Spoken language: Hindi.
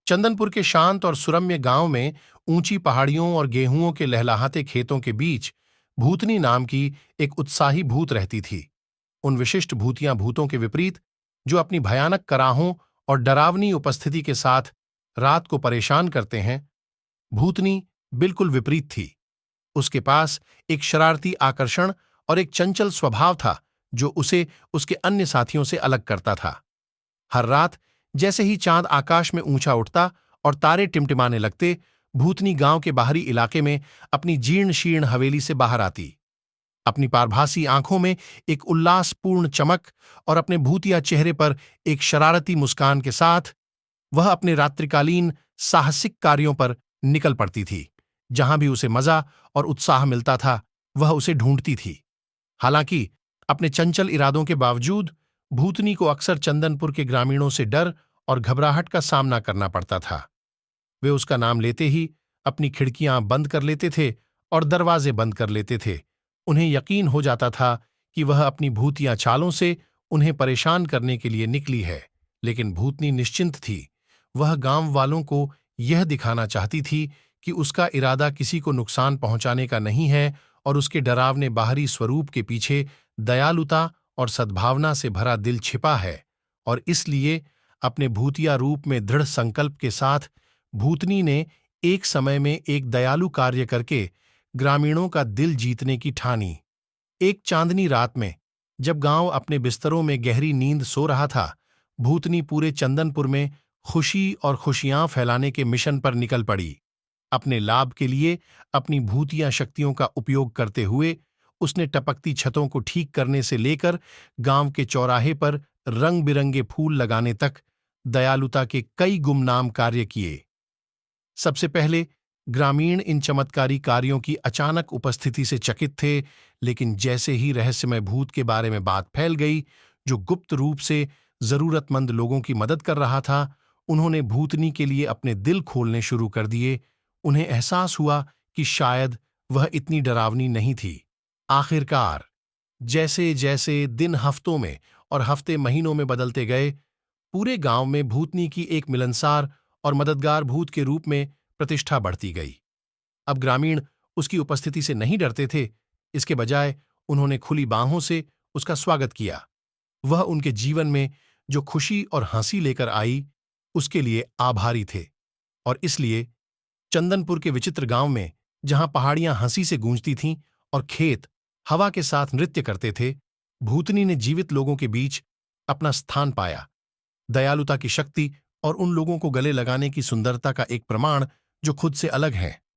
चंदनपुर के शांत और सुरम्य गांव में ऊंची पहाड़ियों और गेहूंओं के लहलहाते खेतों के बीच भूतनी नाम की एक उत्साही भूत रहती थी। उन विशिष्ट भूतियां भूतों के विपरीत, जो अपनी भयानक कराहों और डरावनी उपस्थिति के साथ रात को परेशान करते हैं, भूतनी बिल्कुल विपरीत थी। उसके पास एक शरारती आकर्षण और एक चंचल स्वभाव था, जो उसे उसके अन्य साथियों से अलग करता था। हर रात जैसे ही चांद आकाश में ऊंचा उठता और तारे टिमटिमाने लगते, भूतनी गांव के बाहरी इलाके में अपनी जीर्ण शीर्ण हवेली से बाहर आती। अपनी पारभासी आंखों में एक उल्लासपूर्ण चमक और अपने भूतिया चेहरे पर एक शरारती मुस्कान के साथ वह अपने रात्रिकालीन साहसिक कार्यों पर निकल पड़ती थी। जहां भी उसे मजा और उत्साह मिलता था, वह उसे ढूंढती थी। हालांकि अपने चंचल इरादों के बावजूद भूतनी को अक्सर चंदनपुर के ग्रामीणों से डर और घबराहट का सामना करना पड़ता था। वे उसका नाम लेते ही अपनी खिड़कियां बंद कर लेते थे और दरवाजे बंद कर लेते थे। उन्हें यकीन हो जाता था कि वह अपनी भूतिया चालों से उन्हें परेशान करने के लिए निकली है। लेकिन भूतनी निश्चिंत थी। वह गांव वालों को यह दिखाना चाहती थी कि उसका इरादा किसी को नुकसान पहुंचाने का नहीं है और उसके डरावने बाहरी स्वरूप के पीछे दयालुता और सद्भावना से भरा दिल छिपा है। और इसलिए अपने भूतिया रूप में दृढ़ संकल्प के साथ भूतनी ने एक समय में एक दयालु कार्य करके ग्रामीणों का दिल जीतने की ठानी। एक चांदनी रात में, जब गांव अपने बिस्तरों में गहरी नींद सो रहा था, भूतनी पूरे चंदनपुर में खुशी और खुशियां फैलाने के मिशन पर निकल पड़ी। अपने लाभ के लिए अपनी भूतिया शक्तियों का उपयोग करते हुए उसने टपकती छतों को ठीक करने से लेकर गांव के चौराहे पर रंग बिरंगे फूल लगाने तक दयालुता के कई गुमनाम कार्य किए। सबसे पहले ग्रामीण इन चमत्कारी कार्यों की अचानक उपस्थिति से चकित थे, लेकिन जैसे ही रहस्यमय भूत के बारे में बात फैल गई, जो गुप्त रूप से जरूरतमंद लोगों की मदद कर रहा था, उन्होंने भूतनी के लिए अपने दिल खोलने शुरू कर दिए। उन्हें एहसास हुआ कि शायद वह इतनी डरावनी नहीं थी। आखिरकार जैसे जैसे दिन हफ्तों में और हफ्ते महीनों में बदलते गए, पूरे गांव में भूतनी की एक मिलनसार और मददगार भूत के रूप में प्रतिष्ठा बढ़ती गई। अब ग्रामीण उसकी उपस्थिति से नहीं डरते थे। इसके बजाय उन्होंने खुली बाहों से उसका स्वागत किया। वह उनके जीवन में जो खुशी और हंसी लेकर आई, उसके लिए आभारी थे। और इसलिए चंदनपुर के विचित्र गांव में, जहां पहाड़ियां हंसी से गूंजती थीं और खेत हवा के साथ नृत्य करते थे, भूतनी ने जीवित लोगों के बीच अपना स्थान पाया। दयालुता की शक्ति और उन लोगों को गले लगाने की सुंदरता का एक प्रमाण जो खुद से अलग है।